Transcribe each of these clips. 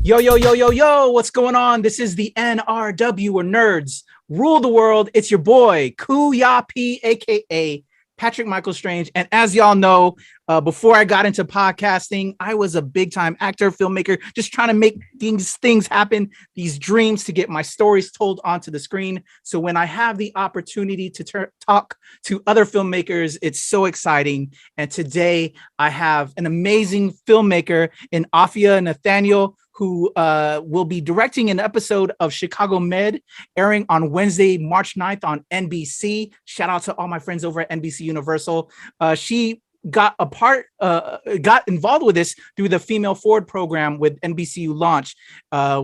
Yo, yo, yo, yo, yo, what's going on? This is the NRW, or Nerds Rule the World. It's your boy, Kuya P, aka Patrick Michael Strange. And as y'all know, before I got into podcasting, I was a big time actor, filmmaker, just trying to make these things happen, these dreams to get my stories told onto the screen. So when I have the opportunity to talk to other filmmakers, it's so exciting. And today I have an amazing filmmaker in Afia Nathaniel, who will be directing an episode of Chicago Med, airing on Wednesday, March 9th on NBC. Shout out to all my friends over at NBC Universal. She got involved with this through the Female Forward program with NBCU Launch,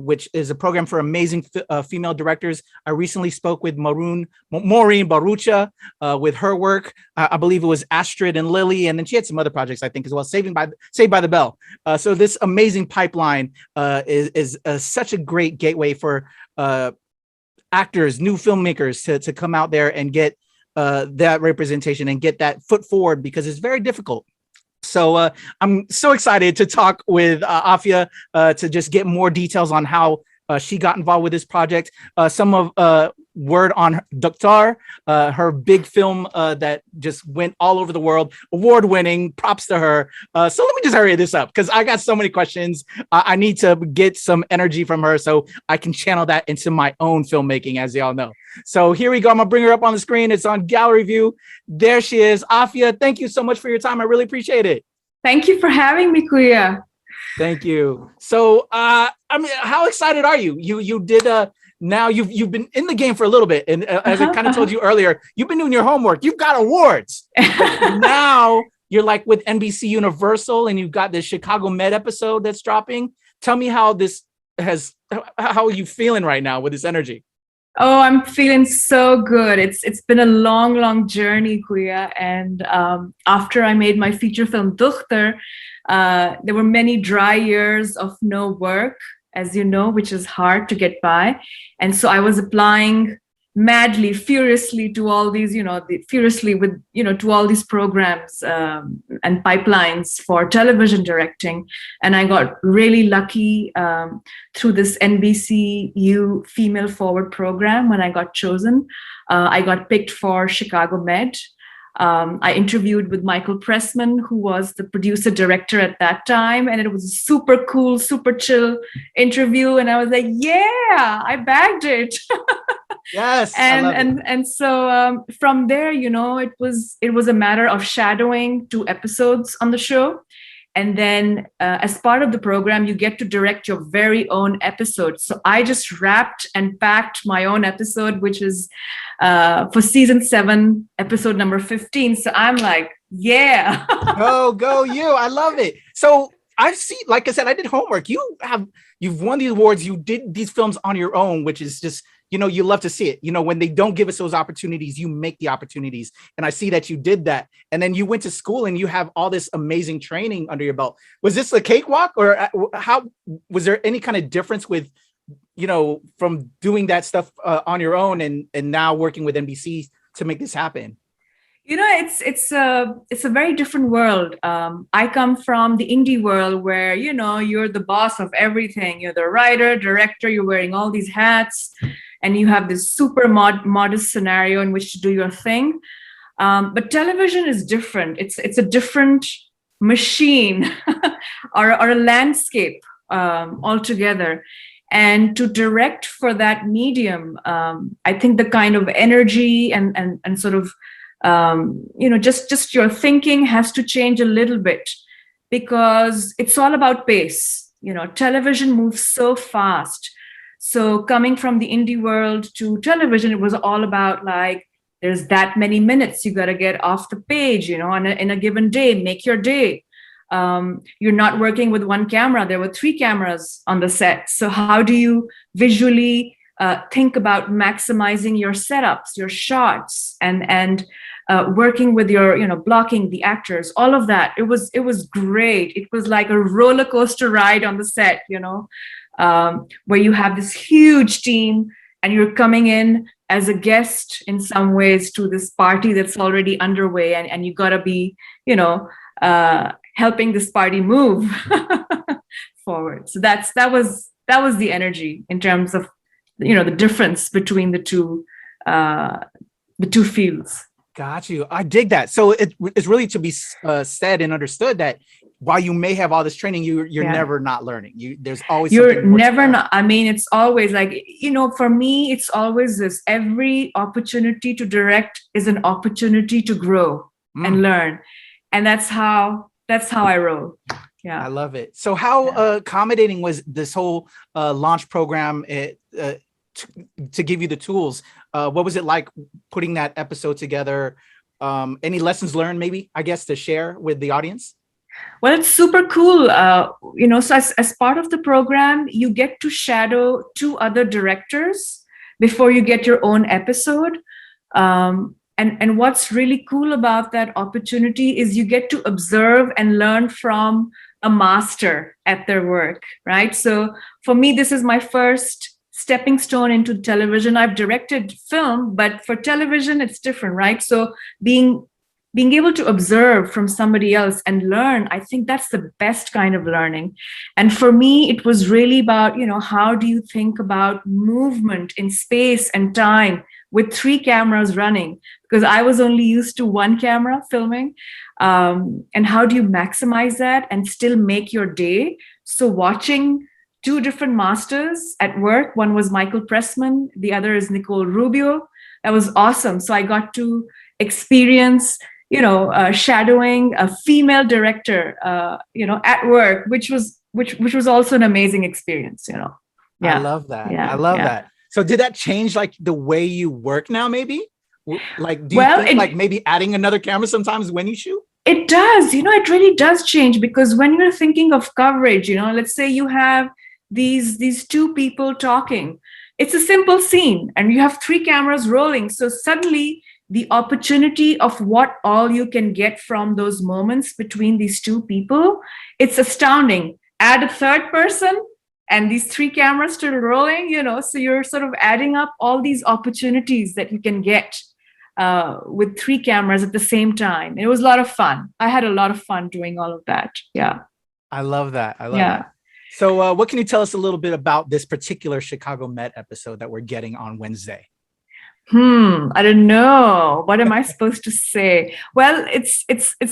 which is a program for amazing female directors. I recently spoke with Maureen Barucha with her work. I believe it was Astrid and Lily, and then she had some other projects, I think, as well. Saved by the Bell. So this amazing pipeline is such a great gateway for actors, new filmmakers to come out there and get that representation and get that foot forward, because it's very difficult. So I'm so excited to talk with Afia to just get more details on how she got involved with this project. Some of word on Dr. Her big film that just went all over the world, award-winning. Props to her. So let me just hurry this up, because I got so many questions. I need to get some energy from her so I can channel that into my own filmmaking, as y'all know. So here we go. I'm gonna bring her up on the screen. It's on gallery view. There she is. Afia, thank you so much for your time. I really appreciate it. Thank you for having me, Kuya. Thank you. So, I mean, how excited are you? You did now you've been in the game for a little bit, and as I kind of told you earlier, you've been doing your homework. You've got awards. Now you're like with NBC Universal, and you've got this Chicago Med episode that's dropping. Tell me how are you feeling right now with this energy? Oh, I'm feeling so good. It's been a long journey, Kuya. And after I made my feature film Dochter, there were many dry years of no work, as you know, which is hard to get by. And so I was applying madly, furiously to all these, to all these programs and pipelines for television directing. And I got really lucky through this NBCU Female Forward program. When I got chosen, I got picked for Chicago Med. I interviewed with Michael Pressman, who was the producer director at that time, and it was a super cool, super chill interview. And I was like, yeah, I bagged it. Yes. And so from there, it was a matter of shadowing 2 episodes on the show. And then as part of the program, you get to direct your very own episode. So I just wrapped and packed my own episode, which is for season 7, episode number 15. So I'm like, yeah. go you. I love it. So I've seen, like I said, I did homework. You've won these awards. You did these films on your own, which is just, you love to see it. When they don't give us those opportunities, you make the opportunities. And I see that you did that. And then you went to school and you have all this amazing training under your belt. Was this a cakewalk, or how was there any kind of difference with, from doing that stuff on your own and now working with NBC to make this happen? It's a very different world. I come from the indie world where, you're the boss of everything. You're the writer, director, you're wearing all these hats, and you have this super modest scenario in which to do your thing. But television is different. It's a different machine or a landscape altogether. And to direct for that medium, I think the kind of energy and sort of just your thinking has to change a little bit, because it's all about pace. Television moves so fast. So coming from the indie world to television, it was all about like, there's that many minutes you got to get off the page, in a given day, make your day. You're not working with one camera. There were 3 cameras on the set. So how do you visually think about maximizing your setups, your shots, and working with your, blocking the actors, all of that. It was great. It was like a roller coaster ride on the set, where you have this huge team and you're coming in as a guest in some ways to this party that's already underway, and you gotta be, helping this party move forward. So that was that was the energy in terms of, the difference between the two fields. Got you. I dig that. So it's really to be said and understood that while you may have all this training, you're never not learning. There's always you're never not. I mean, it's always like, for me, it's always this: every opportunity to direct is an opportunity to grow and learn, and that's how I roll. Yeah, I love it. So how accommodating was this whole launch program to give you the tools? What was it like putting that episode together? Any lessons learned, maybe, I guess, to share with the audience? Well, it's super cool. So as part of the program, you get to shadow 2 other directors before you get your own episode. And what's really cool about that opportunity is you get to observe and learn from a master at their work, right? So for me, this is my first stepping stone into television. I've directed film, but for television, it's different, right? So being able to observe from somebody else and learn, I think that's the best kind of learning. And for me, it was really about, how do you think about movement in space and time with 3 cameras running? Because I was only used to 1 camera filming. And how do you maximize that and still make your day? So watching 2 different masters at work, one was Michael Pressman, the other is Nicole Rubio. That was awesome. So I got to experience shadowing a female director, at work, which was also an amazing experience, Yeah. I love that. Yeah. I love that. So did that change like the way you work now, maybe? Like, do you think like maybe adding another camera sometimes when you shoot? It does, it really does change, because when you're thinking of coverage, let's say you have these 2 people talking, it's a simple scene and you have 3 cameras rolling. So suddenly the opportunity of what all you can get from those moments between these 2 people, it's astounding. Add a 3rd person and these 3 cameras still rolling, so you're sort of adding up all these opportunities that you can get with 3 cameras at the same time. It was a lot of fun. I had a lot of fun doing all of that. Yeah. I love that. I love that. So what can you tell us a little bit about this particular Chicago Med episode that we're getting on Wednesday? I don't know. What am I supposed to say? Well, it's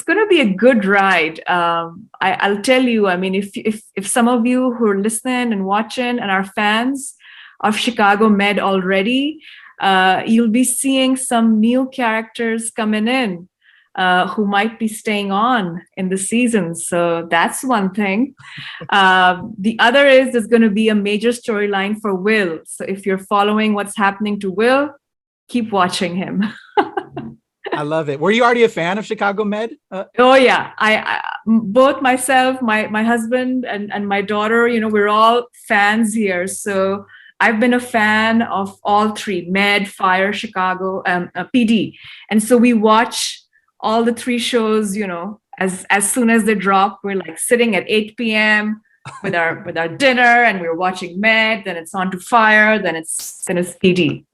going to be a good ride. I'll tell you. I mean, if some of you who are listening and watching and are fans of Chicago Med already, you'll be seeing some new characters coming in who might be staying on in the season. So that's one thing. The other is there's going to be a major storyline for Will. So if you're following what's happening to Will, keep watching him. I love it. Were you already a fan of Chicago Med? Oh yeah, I both myself, my husband, and my daughter. We're all fans here. So I've been a fan of all 3: Med, Fire, Chicago, PD, and so we watch all the 3 shows. As soon as they drop, we're like sitting at 8 p.m. with our dinner, and we're watching Med. Then it's on to Fire. Then it's PD.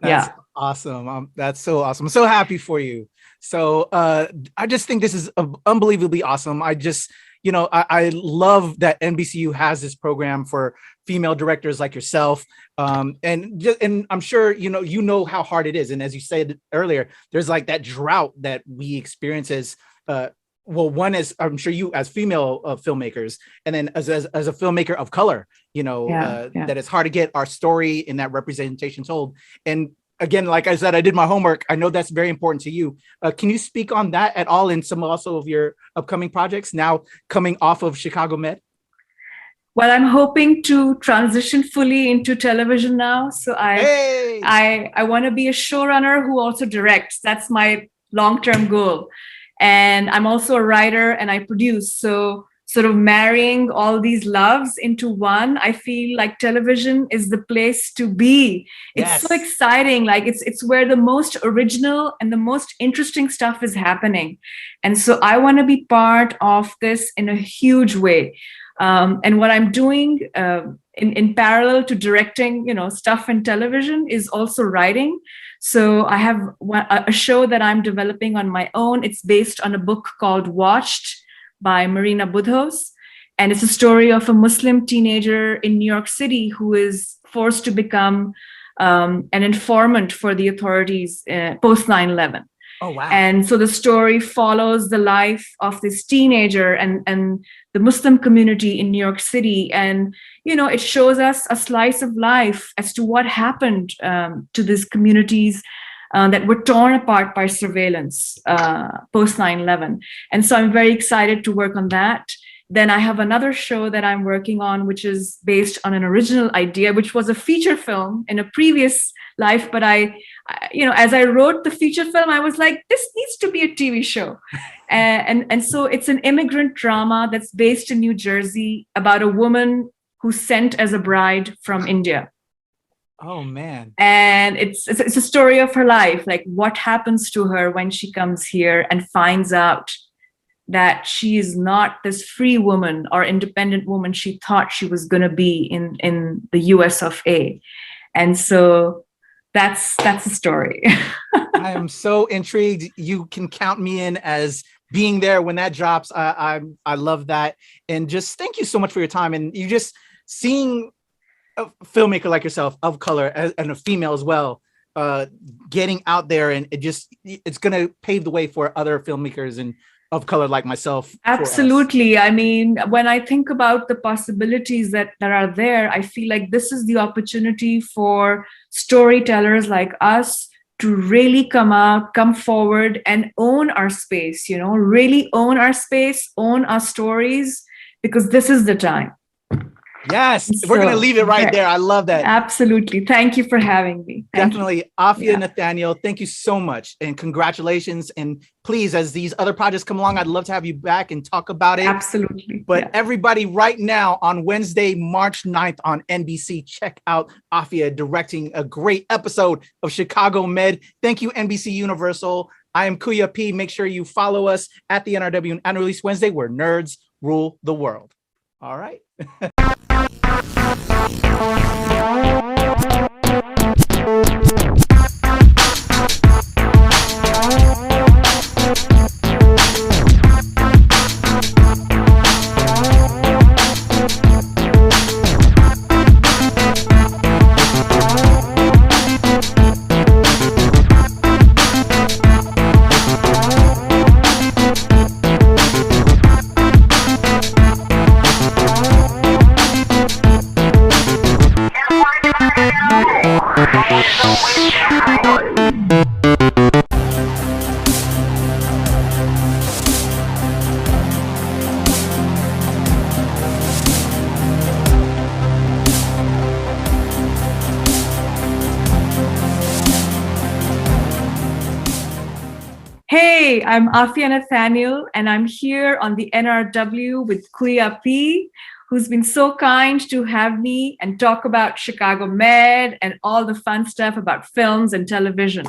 That's awesome. That's so awesome. I'm so happy for you. So I just think this is unbelievably awesome. I just, I love that NBCU has this program for female directors like yourself. And I'm sure, you know how hard it is. And as you said earlier, there's like that drought that we experience as, one is, I'm sure you as female filmmakers, and then as a filmmaker of color, that it's hard to get our story and that representation told. And again, like I said, I did my homework. I know that's very important to you. Can you speak on that at all in some also of your upcoming projects now coming off of Chicago Med? Well, I'm hoping to transition fully into television now. So I want to be a showrunner who also directs. That's my long-term goal. And I'm also a writer and I produce. So sort of marrying all these loves into one, I feel like television is the place to be. It's so exciting. Like it's where the most original and the most interesting stuff is happening. And so I want to be part of this in a huge way. And what I'm doing in parallel to directing, stuff in television is also writing. So I have a show that I'm developing on my own. It's based on a book called Watched by Marina Budhos. And it's a story of a Muslim teenager in New York City who is forced to become an informant for the authorities post 9/11. Oh, wow. And so the story follows the life of this teenager and the Muslim community in New York City. And, it shows us a slice of life as to what happened to these communities that were torn apart by surveillance post 9/11. And so I'm very excited to work on that. Then I have another show that I'm working on, which is based on an original idea, which was a feature film in a previous life. But as I wrote the feature film, I was like, this needs to be a TV show. And so it's an immigrant drama that's based in New Jersey about a woman who's sent as a bride from India. Oh, man. And it's a story of her life, like what happens to her when she comes here and finds out that she is not this free woman or independent woman she thought she was going to be in the US of A. And so that's the story. I am so intrigued. You can count me in as being there when that drops. I love that. And just thank you so much for your time. And you just seeing a filmmaker like yourself of color and a female as well, getting out there, and it's going to pave the way for other filmmakers and of color like myself. Absolutely. I mean, when I think about the possibilities that are there, I feel like this is the opportunity for storytellers like us to really come forward and own our space, really own our space, own our stories, because this is the time. Yes, we're going to leave it right there. I love that. Absolutely. Thank you for having me. Definitely. Afia Nathaniel, thank you so much. And congratulations. And please, as these other projects come along, I'd love to have you back and talk about it. Absolutely. But everybody right now on Wednesday, March 9th on NBC, check out Afia directing a great episode of Chicago Med. Thank you, NBC Universal. I am Kuya P. Make sure you follow us at the NRW and Release Wednesday, where nerds rule the world. All right. Hey, I'm Afia Nathaniel, and I'm here on the NRW with Kuya P, who's been so kind to have me and talk about Chicago Med and all the fun stuff about films and television.